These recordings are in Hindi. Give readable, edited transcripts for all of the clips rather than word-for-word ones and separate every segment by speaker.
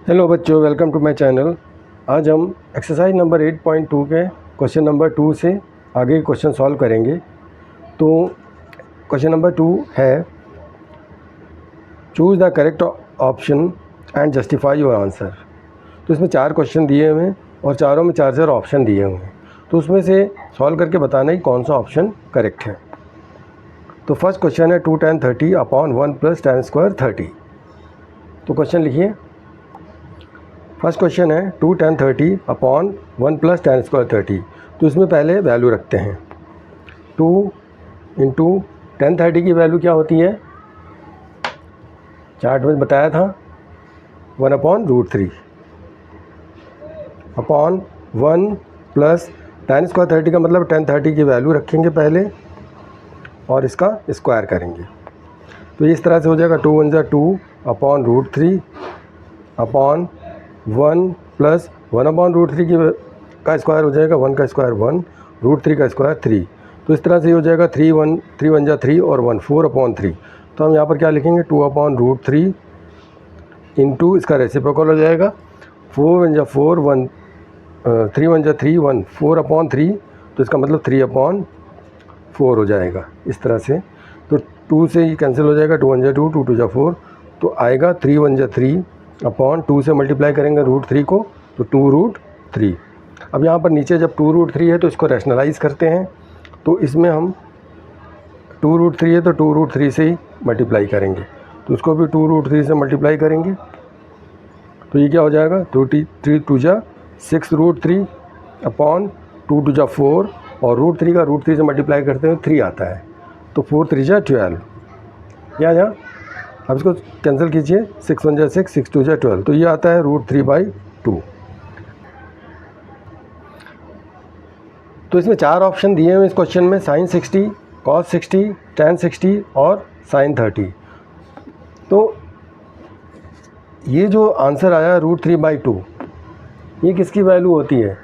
Speaker 1: हेलो बच्चों, वेलकम टू माय चैनल। आज हम एक्सरसाइज नंबर 8.2 के क्वेश्चन नंबर 2 से आगे क्वेश्चन सॉल्व करेंगे। तो क्वेश्चन नंबर 2 है, choose the correct option and justify your answer. तो इसमें 4 क्वेश्चन दिए हुए हैं और चारों में 4 ऑप्शन दिए हुए हैं। तो उसमें से सॉल्व करके बताना है कौन सा ऑप्शन करेक्ट है। तो फर्स्ट क्वेश्चन है 2 tan 30 अपॉन 1 + tan स्क्वायर 30। तो क्वेश्चन लिखिए। फर्स्ट क्वेश्चन है 2 tan 30 अपॉन 1 + tan स्क्वायर 30। तो इसमें पहले वैल्यू रखते हैं। 2 इंटू tan 30 की वैल्यू क्या होती है, चार्ट में बताया था, 1/√3 अपॉन 1 + tan स्क्वायर 30 का मतलब tan 30 की वैल्यू रखेंगे पहले और इसका स्क्वायर करेंगे। तो इस तरह से हो जाएगा 2 × 1 = 2 अपॉन √3 अपॉन 1 + 1/√3 का स्क्वायर हो जाएगा 1 का स्क्वायर 1, √3 का स्क्वायर 3। तो इस तरह से हो जाएगा 3 1 = 3 और 1 4/3। तो हम यहाँ पर क्या लिखेंगे 2/√3 इंटू इसका रेसिप्रोकल हो जाएगा 4 × 4 1 3 × 3 1 4/3। तो इसका मतलब 3/4 हो जाएगा इस तरह से। तो 2 से ही कैंसिल हो जाएगा, 2 × 2 2 × 4 तो आएगा 3 × 3 अपॉन 2 से मल्टीप्लाई करेंगे √3 को तो 2√3। अब यहाँ पर नीचे जब 2√3 है तो इसको रैशनलाइज़ करते हैं। तो इसमें हम 2√3 है तो 2√3 से ही मल्टीप्लाई करेंगे, तो उसको भी 2√3 से मल्टीप्लाई करेंगे। तो ये क्या हो जाएगा 3 2 × 6√3 अपॉन 2 2 4 और √3 का √3 से मल्टीप्लाई करते हैं 3 आता है। तो 4 3 12 या अब इसको कैंसिल कीजिए, 6 1 = 6 6 2 = 12। तो ये आता है √3/2। तो इसमें 4 ऑप्शन दिए हुए इस क्वेश्चन में, sin 60, cos 60, tan 60 और sin 30। तो ये जो आंसर आया √3/2, ये किसकी वैल्यू होती है?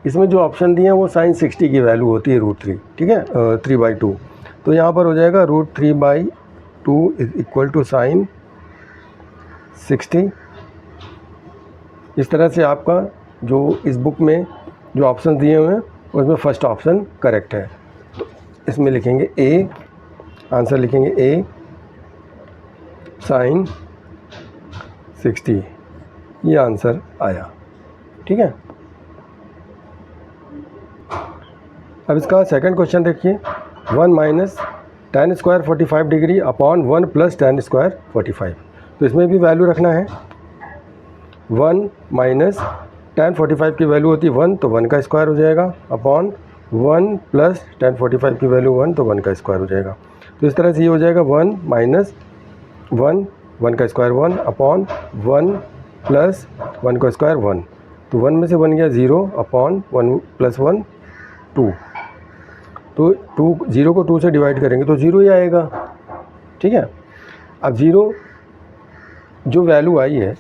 Speaker 1: इसमें जो ऑप्शन दिए हैं वो sin 60 की वैल्यू होती है √3, ठीक है, 3/2। तो यहाँ पर हो जाएगा √3/2 = sin 60। इस तरह से आपका जो इस बुक में जो ऑप्शन दिए हुए हैं उसमें फर्स्ट ऑप्शन करेक्ट है। तो इसमें लिखेंगे ए, आंसर लिखेंगे ए sin 60, ये आंसर आया, ठीक है। अब इसका सेकंड क्वेश्चन देखिए, 1 - tan square 45 degree upon 1 + tan square 45। तो इसमें भी वैल्यू रखना है। 1 - tan 45 की वैल्यू होती है 1, तो 1 का स्क्वायर हो जाएगा अपॉन 1 + tan 45 की वैल्यू 1, तो 1 का स्क्वायर हो जाएगा। तो इस तरह से ये हो जाएगा 1 - 1 1 का स्क्वायर 1 अपॉन 1 + 1 का स्क्वायर 1। तो 1 में से 1 गया 0 अपॉन 1 + 1 2। तो 0 को 2 से डिवाइड करेंगे तो 0 ही आएगा, ठीक है। अब 0 जो वैल्यू आई है,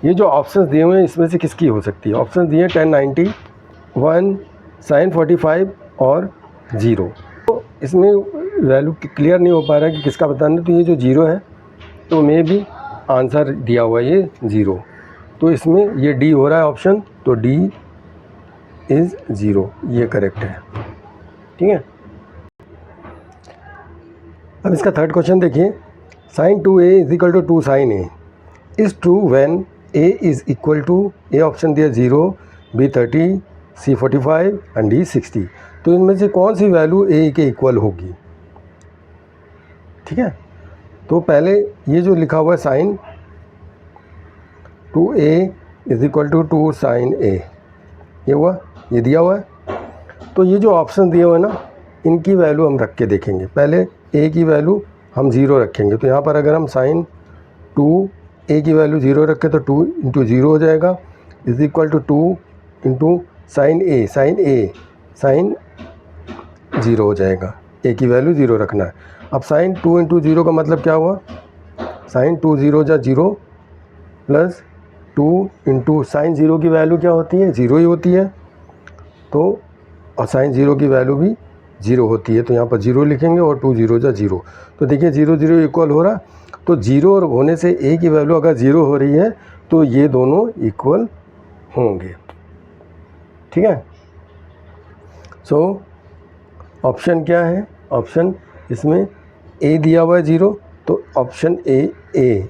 Speaker 1: ये जो ऑप्शंस दिए हुए हैं इसमें से किसकी हो सकती है? ऑप्शन दिए 10 90 1 sin 45 और 0। तो इसमें वैल्यू क्लियर नहीं हो पा रहा है कि किसका बताना। तो ये जो 0 है तो मे भी आंसर दिया हुआ है ये 0। तो इसमें ये डी हो रहा है ऑप्शन, तो डी इज़ 0, ये करेक्ट है, ठीक है। अब इसका थर्ड क्वेश्चन देखिए, sin 2a = 2 sin a is true when a is equal to, A option दिया 0, b 30, c 45 एंड d 60। तो इनमें से कौन सी वैल्यू a के इक्वल होगी, ठीक है। तो पहले ये जो लिखा हुआ है sin 2a = 2 sin a, ये हुआ, ये दिया हुआ है। तो ये जो ऑप्शन दिए हुए हैं ना, इनकी वैल्यू हम रख के देखेंगे। पहले a की वैल्यू हम 0 रखेंगे। तो यहाँ पर अगर हम sin 2a की वैल्यू 0 रखें तो 2 × 0 हो जाएगा, = 2 × sin a 0 हो जाएगा। a की वैल्यू 0 रखना है। अब sin 2 × 0 का मतलब क्या हुआ, sin 2 0 = 0 प्लस 2 × sin 0 की वैल्यू क्या होती है, 0 ही होती है। तो और sin 0 की वैल्यू भी 0 होती है, तो यहाँ पर 0 लिखेंगे और 2 0 = 0। तो देखिए 0 0 इक्वल हो रहा, तो 0 होने से a की वैल्यू अगर 0 हो रही है तो ये दोनों इक्वल होंगे। ठीक है। सो ऑप्शन क्या है? ऑप्शन इसमें ए दिया हुआ है 0, तो ऑप्शन ए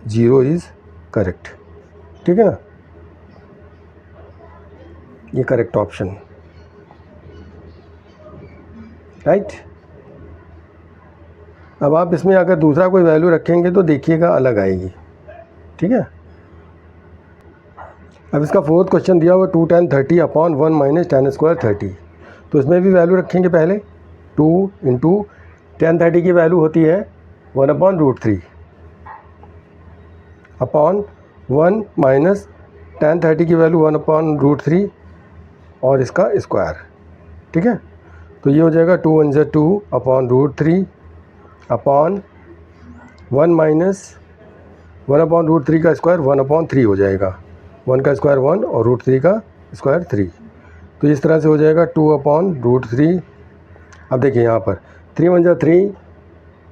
Speaker 1: 0 इज़ करेक्ट। ठीक है ना, ये करेक्ट ऑप्शन, राइट। अब आप इसमें अगर दूसरा कोई वैल्यू रखेंगे तो देखिएगा अलग आएगी। ठीक है। अब इसका फोर्थ क्वेश्चन दिया हुआ 2 tan 30 upon 1 minus tan square 30, तो इसमें भी वैल्यू रखेंगे। पहले 2 इंटू tan 30 की वैल्यू होती है 1/√3 अपॉन 1 माइनस tan 30 की वैल्यू 1/√3 और इसका स्क्वायर। ठीक है। तो ये हो जाएगा 2 1 2 अपॉन √3 अपॉन 1 माइनस 1/√3 का स्क्वायर 1/3 हो जाएगा। 1 का स्क्वायर 1 और √3 का स्क्वायर 3, तो इस तरह से हो जाएगा 2/√3। अब देखिए यहाँ पर 3 1 3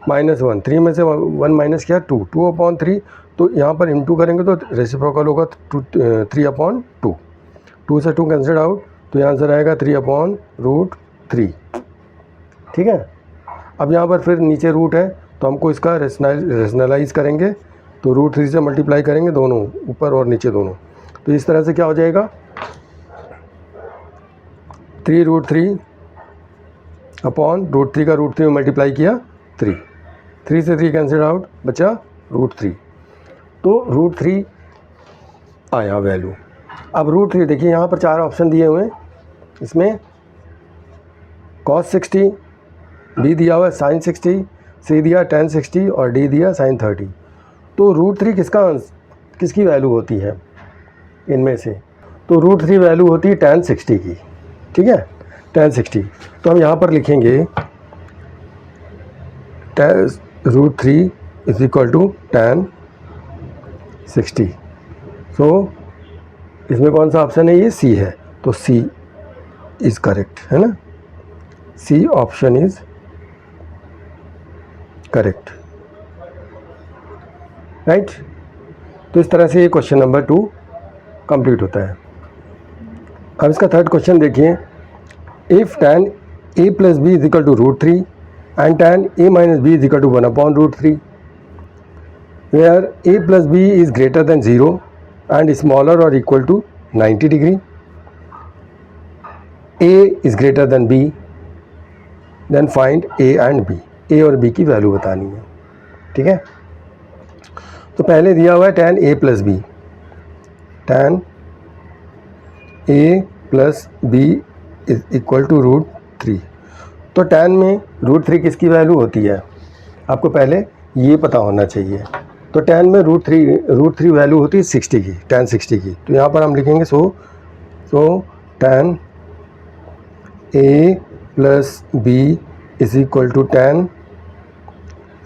Speaker 1: माइनस 1, 3 में से 1 माइनस किया 2, 2/3, तो यहाँ पर इंटू करेंगे तो रेसिप्रोकल होगा 3/2, 2 से 2 कैंसिल आउट, तो यहाँ आंसर आएगा 3/√3। ठीक है। अब यहाँ पर फिर नीचे रूट है, तो हमको इसका रेशनलाइज करेंगे, तो √3 से मल्टीप्लाई करेंगे दोनों, ऊपर और नीचे दोनों, तो इस तरह से क्या हो जाएगा 3√3 अपॉन √3 का √3 में मल्टीप्लाई किया 3, 3 से 3 कैंसिल आउट, बचा √3, तो √3 आया वैल्यू। अब √3 देखिए यहाँ पर 4 ऑप्शन दिए हुए हैं, इसमें cos 60, बी दिया हुआ है sin 60, सी दिया tan 60 और डी दिया sin 30। तो √3 किसकी वैल्यू होती है इनमें से? तो √3 वैल्यू होती है tan 60 की। ठीक है, tan 60, तो हम यहाँ पर लिखेंगे √3 इज इक्वल टू tan 60। सो इसमें कौन सा ऑप्शन है? ये सी है, तो सी इज़ करेक्ट, है ना, C option is correct, right. तो इस तरह से ये क्वेश्चन नंबर 2 कंप्लीट होता है। अब इसका थर्ड क्वेश्चन देखिए, if tan a plus B is equal to √3 and tan a minus B is equal to 1/√3, where a plus B is greater than 0 and smaller और equal to 90 degree, a is greater than b, then find a and b, a और b की वैल्यू बतानी है। ठीक है। तो पहले दिया हुआ है tan a plus B, tan a plus B is equal to √3, तो tan में √3 किसकी वैल्यू होती है आपको पहले ये पता होना चाहिए। तो tan में √3 वैल्यू होती है 60 की, tan 60 की, तो यहाँ पर हम लिखेंगे so tan a plus B is equal to tan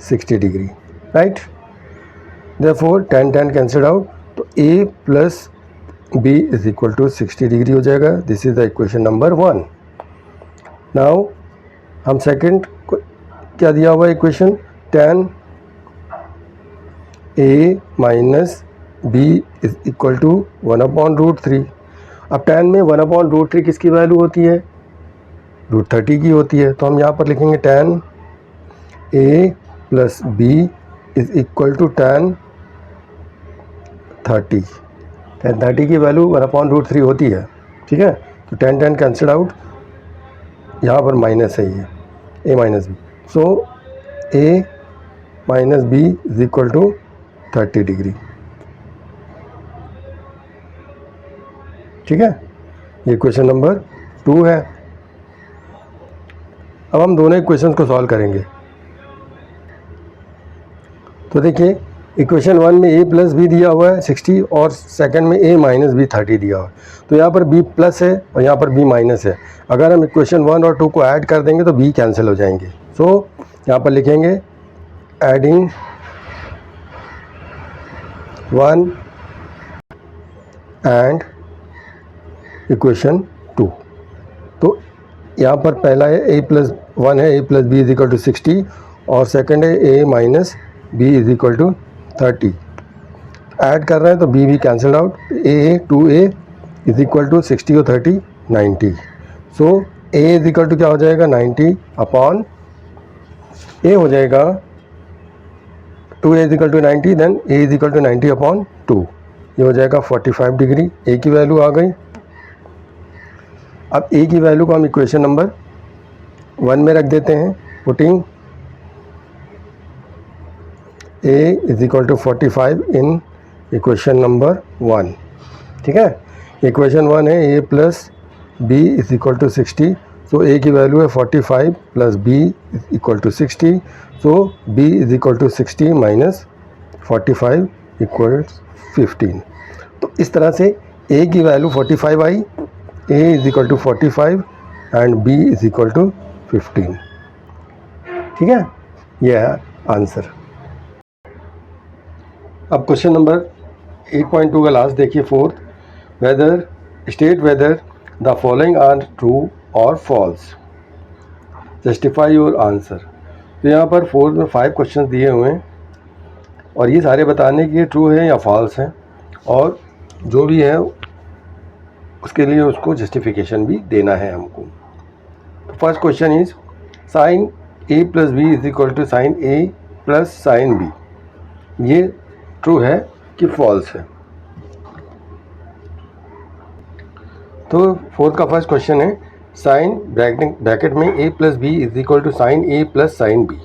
Speaker 1: 60 degree, right. Therefore tan cancel out, तो a plus b is equal to 60 degree हो जाएगा। This is the equation number 1। Now हम सेकंड क्या दिया हुआ equation, tan a minus b is equal to 1/√3। अब tan में 1/√3 किसकी वैल्यू होती है? √30 की होती है, तो हम यहाँ पर लिखेंगे tan a plus b is equal to tan 30। tan 30 की वैल्यू 1/√3 होती है। ठीक है, तो tan कैंसिल आउट, यहाँ पर माइनस है ये a minus B, so a minus B is equal to 30 degree. ठीक है, ये क्वेश्चन नंबर 2 है। अब हम दोनों इक्वेशंस को सॉल्व करेंगे। तो देखिए इक्वेशन 1 में a प्लस बी दिया हुआ है 60 और सेकंड में a माइनस बी 30 दिया हुआ है, तो यहाँ पर b प्लस है और यहाँ पर b माइनस है। अगर हम इक्वेशन 1 और 2 को ऐड कर देंगे तो b कैंसिल हो जाएंगे। सो यहाँ पर लिखेंगे एडिंग 1 एंड इक्वेशन 2। तो यहाँ पर पहला है a प्लस 1 है, a plus B is equal to 60 और सेकंड है a minus B is equal to 30। Add कर रहे हैं तो बी भी cancel out, A two A is equal to 60 और 30 90। So A is equal to क्या हो जाएगा 90 अपॉन ए हो जाएगा 2a is equal to 90, then A is equal to 90 upon 2, ये हो जाएगा 45 डिग्री। ए की वैल्यू आ गई। अब ए की वैल्यू को हम इक्वेशन नंबर 1 में रख देते हैं, putting a is equal to 45 in equation number 1। ठीक है, इक्वेशन 1 है a plus B is equal to 60। So a की वैल्यू है 45 plus b is equal to 60। So b is equal to 60 minus 45 equal 15। तो इस तरह से a की वैल्यू 45 आई, a is equal to 45 and b is equal to 15। ठीक है, यह है आंसर। अब क्वेश्चन नंबर 8.2 का लास्ट देखिए, fourth, whether state whether the following are true और फॉल्स, जस्टिफाई योर आंसर। तो यहाँ पर फोर्थ में 5 क्वेश्चन दिए हुए हैं और ये सारे बताने कि ये ट्रू है या फॉल्स है, और जो भी है उसके लिए उसको जस्टिफिकेशन भी देना है हमको। तो first question is sine A plus B is equal to sine A plus sine B, ये ट्रू है कि फॉल्स है। तो फोर्थ का फर्स्ट क्वेश्चन है साइन ब्रैकेट में a plus B is equal to sine A plus sine B,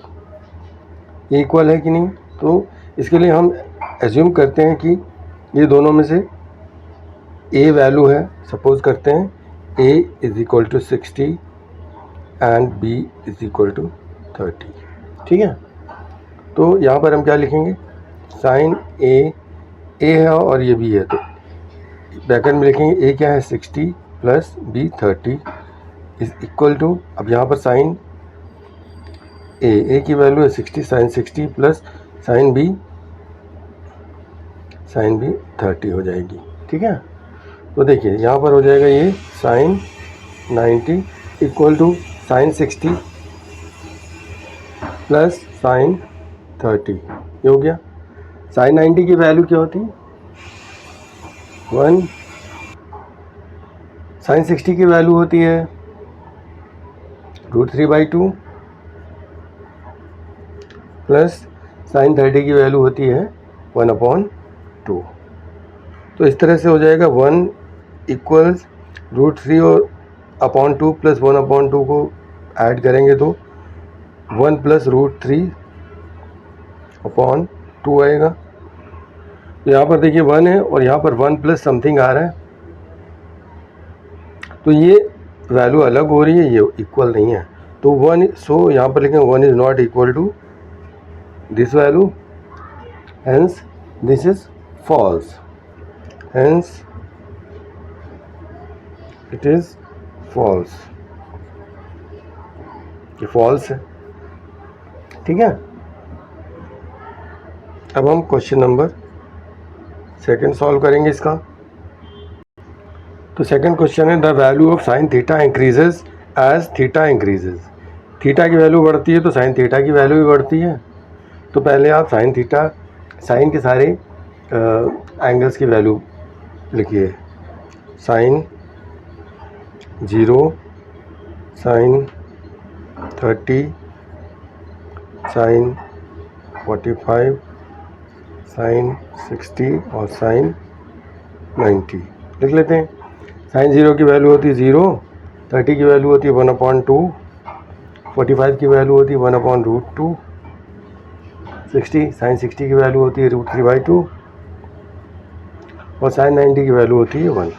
Speaker 1: ये इक्वल है कि नहीं। तो इसके लिए हम एज्यूम करते हैं कि ये दोनों में से a वैल्यू है, सपोज करते हैं a is equal to 60 and b is equal to 30। ठीक है, तो यहाँ पर हम क्या लिखेंगे, साइन a है और ये b है, तो ब्रैकेट में लिखेंगे a क्या है 60 plus b 30 is equal to, अब यहाँ पर साइन a की वैल्यू है 60, साइन 60 प्लस साइन b 30 हो जाएगी। ठीक है, तो देखिए यहाँ पर हो जाएगा ये sine 90 equal to sine 60 plus sine 30, ये हो गया। साइन 90 की वैल्यू क्या होती है 1, साइन 60 की वैल्यू होती है √3/2 प्लस साइन 30 की वैल्यू होती है 1/2। तो इस तरह से हो जाएगा 1 इक्वल्स √3 और अपॉन 2 प्लस 1/2 को ऐड करेंगे तो 1 प्लस √3/2 आएगा। तो यहाँ पर देखिए 1 है और यहाँ पर 1 प्लस समथिंग आ रहा है, तो ये वैल्यू अलग हो रही है, ये इक्वल नहीं है। तो 1, सो यहाँ पर लिखेंगे 1 is not equal to this value, hence this is false, hence it is false, ये फॉल्स है। ठीक है, अब हम क्वेश्चन नंबर सेकंड सॉल्व करेंगे इसका। तो सेकंड क्वेश्चन है the value of sine theta increases as theta increases. Theta की वैल्यू बढ़ती है तो साइन थीटा की वैल्यू भी बढ़ती है। तो पहले आप साइन थीटा, साइन के सारे एंगल्स की वैल्यू लिखिए, साइन 0, साइन 30, साइन 45, साइन 60 और साइन 90 लिख लेते हैं। साइन 0 की वैल्यू होती है 0, 30 की वैल्यू होती है 1/2, 45 की वैल्यू होती है 1/√2, 60 साइन 60 की वैल्यू होती है √3/2 और साइन 90 की वैल्यू होती है 1।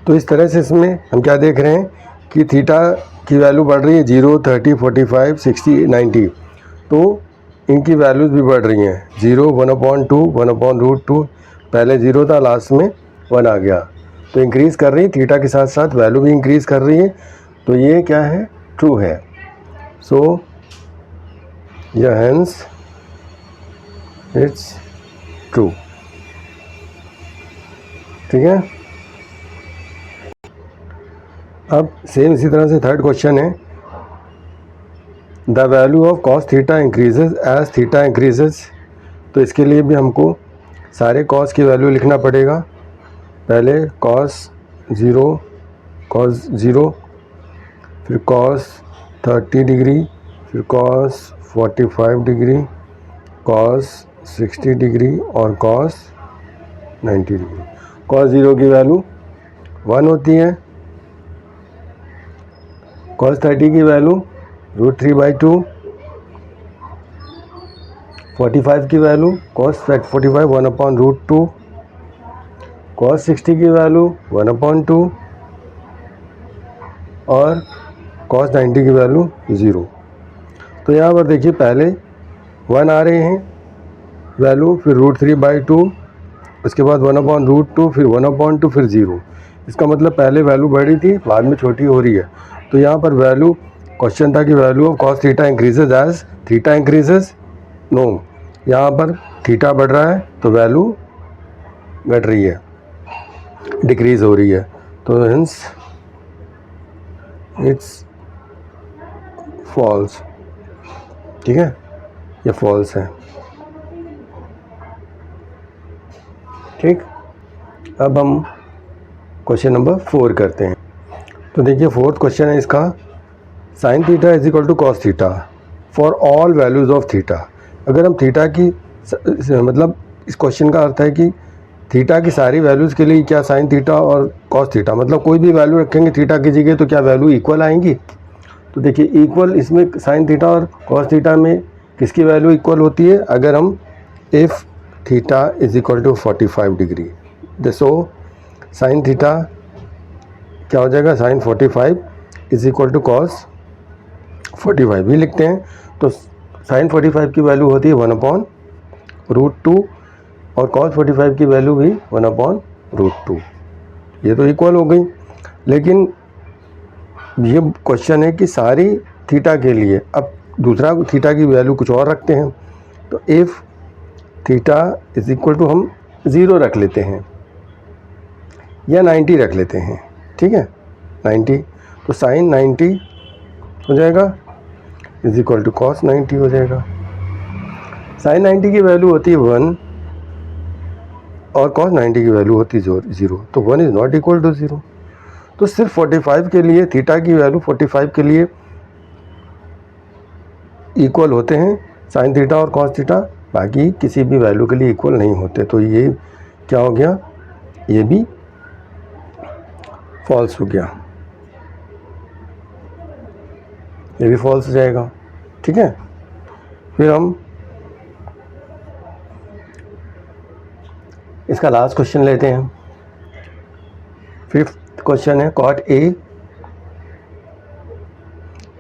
Speaker 1: तो इस तरह से इसमें हम क्या देख रहे हैं कि थीटा की वैल्यू बढ़ रही है 0, 30, 45, 60, 90, तो इनकी वैल्यूज़ भी बढ़ रही हैं। 0, 1/2, 1/√2, पहले 0 था, लास्ट में 1 आ गया, तो इंक्रीज़ कर रही है थीटा के साथ साथ वैल्यू भी इंक्रीज़ कर रही है। तो ये क्या है, ट्रू है। सो यह हेंस इट्स ट्रू। ठीक है, अब सेम इसी तरह से थर्ड क्वेश्चन है the value of cos theta increases as theta increases. तो इसके लिए भी हमको सारे कॉस की वैल्यू लिखना पड़ेगा। पहले कॉस 0, फिर कॉस 30 डिग्री, फिर कॉस 45 डिग्री, कॉस 60 डिग्री और कॉस 90 डिग्री। कॉस 0 की वैल्यू 1 होती है, कॉस 30 की वैल्यू √3/2, 45 की वैल्यू कॉस 45 1/√2, कॉस 60 की वैल्यू 1/2 और कॉस 90 की वैल्यू 0। तो यहाँ पर देखिए पहले 1 आ रहे हैं वैल्यू, फिर √3/2, उसके बाद 1/√2, फिर 1/2, फिर 0। इसका मतलब पहले वैल्यू बड़ी थी, बाद में छोटी हो रही है। तो यहाँ पर वैल्यू, क्वेश्चन था कि value of cos theta increases as theta increases. No, यहाँ पर थीटा बढ़ रहा है तो वैल्यू घट रही है, डिक्रीज हो रही है। तो हेंस इट्स फॉल्स। ठीक है, ये फॉल्स है। ठीक, अब हम क्वेश्चन नंबर 4 करते हैं। तो देखिए फोर्थ क्वेश्चन है इसका, sine theta is equal to cos theta for all values of theta. अगर हम थीटा की मतलब इस क्वेश्चन का अर्थ है कि थीटा की सारी वैल्यूज़ के लिए क्या साइन थीटा और कॉस थीटा, मतलब कोई भी वैल्यू रखेंगे थीटा की जगह तो क्या वैल्यू इक्वल आएंगी। तो देखिए इक्वल, इसमें साइन थीटा और कॉस थीटा में किसकी वैल्यू इक्वल होती है, अगर हम if theta is equal to 45 degree, so sine theta क्या हो जाएगा, sine 45 is equal to cos 45 भी लिखते हैं। तो साइन 45 की वैल्यू होती है 1/√2 और कॉस 45 की वैल्यू भी 1/√2। ये तो इक्वल हो गई। लेकिन ये क्वेश्चन है कि सारी थीटा के लिए, अब दूसरा थीटा की वैल्यू कुछ और रखते हैं। तो if theta is equal to हम 0 रख लेते हैं या 90 रख लेते हैं। ठीक है, 90, तो साइन 90 हो जाएगा इज इक्वल टू कॉस 90 हो जाएगा। साइन 90 की वैल्यू होती है 1 और कॉस 90 की वैल्यू होती है 0। तो 1 इज़ नॉट इक्वल टू 0। तो सिर्फ 45 के लिए, थीटा की वैल्यू 45 के लिए इक्वल होते हैं साइन थीटा और कॉस थीटा, बाकी किसी भी वैल्यू के लिए इक्वल नहीं होते। तो ये क्या हो गया, ये भी फॉल्स हो गया, ये भी फॉल्स हो जाएगा। ठीक है, फिर हम इसका लास्ट क्वेश्चन लेते हैं। फिफ्थ क्वेश्चन है, cot A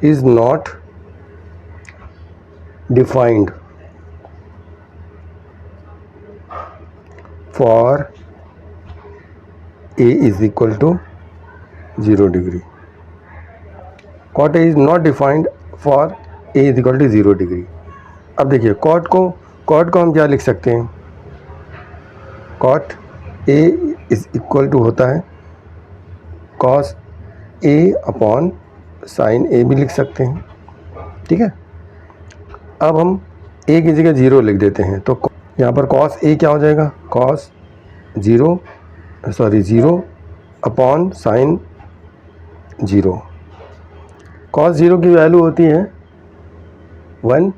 Speaker 1: is not defined for A is equal to 0 degree. Cot A is not defined for A is equal to 0 degree. अब देखिए कॉट को हम क्या लिख सकते हैं, cot A is equal to होता है cos A upon sine A भी लिख सकते हैं। ठीक है, अब हम ए की जगह 0 लिख देते हैं। तो यहाँ पर कॉस ए क्या हो जाएगा, कॉस 0 अपॉन साइन 0। कॉस 0 की वैल्यू होती है 1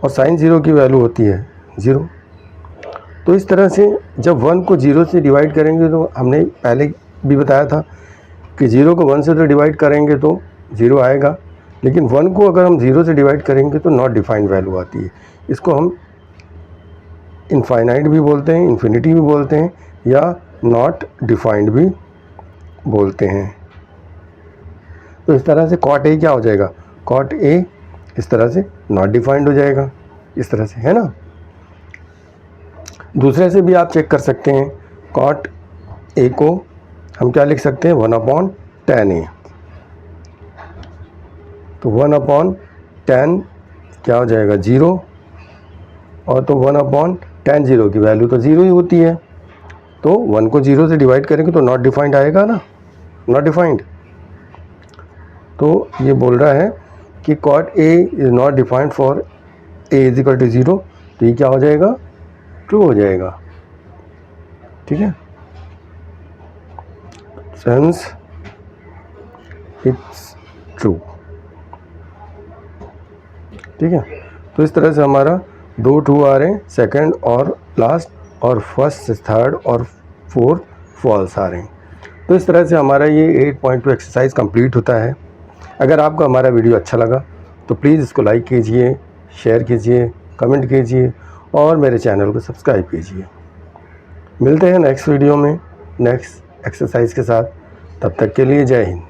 Speaker 1: और साइन 0 की वैल्यू होती है 0। तो इस तरह से जब 1 को 0 से डिवाइड करेंगे, तो हमने पहले भी बताया था कि 0 को 1 से तो डिवाइड करेंगे तो 0 आएगा, लेकिन 1 को अगर हम 0 से डिवाइड करेंगे तो नॉट डिफाइंड वैल्यू आती है। इसको हम इनफाइनाइट भी बोलते हैं, इन्फिनिटी भी बोलते हैं, या नॉट डिफाइंड भी बोलते हैं। तो इस तरह से कॉट ए क्या हो जाएगा, कॉट ए इस तरह से नॉट डिफाइंड हो जाएगा, इस तरह से, है ना। दूसरे से भी आप चेक कर सकते हैं, कॉट ए को हम क्या लिख सकते हैं, 1/tan ए। तो 1/tan क्या हो जाएगा 0, और तो 1/tan 0 की वैल्यू तो 0 ही होती है। तो 1 को 0 से डिवाइड करेंगे तो नॉट डिफाइंड आएगा ना, नॉट डिफाइंड। तो ये बोल रहा है कि cot A is not defined for A is equal to 0। तो ये क्या हो जाएगा, ट्रू हो जाएगा। ठीक है, सिंस इट्स ट्रू। ठीक है, तो इस तरह से हमारा 2 ट्रू आ रहे हैं, सेकंड और लास्ट, और फर्स्ट थर्ड और फोर्थ फॉल्स आ रहे हैं। तो इस तरह से हमारा ये 8.2 एक्सरसाइज कंप्लीट होता है। अगर आपको हमारा वीडियो अच्छा लगा तो प्लीज़ इसको लाइक कीजिए, शेयर कीजिए, कमेंट कीजिए और मेरे चैनल को सब्सक्राइब कीजिए। मिलते हैं नेक्स्ट वीडियो में नेक्स्ट एक्सरसाइज के साथ। तब तक के लिए जय हिंद।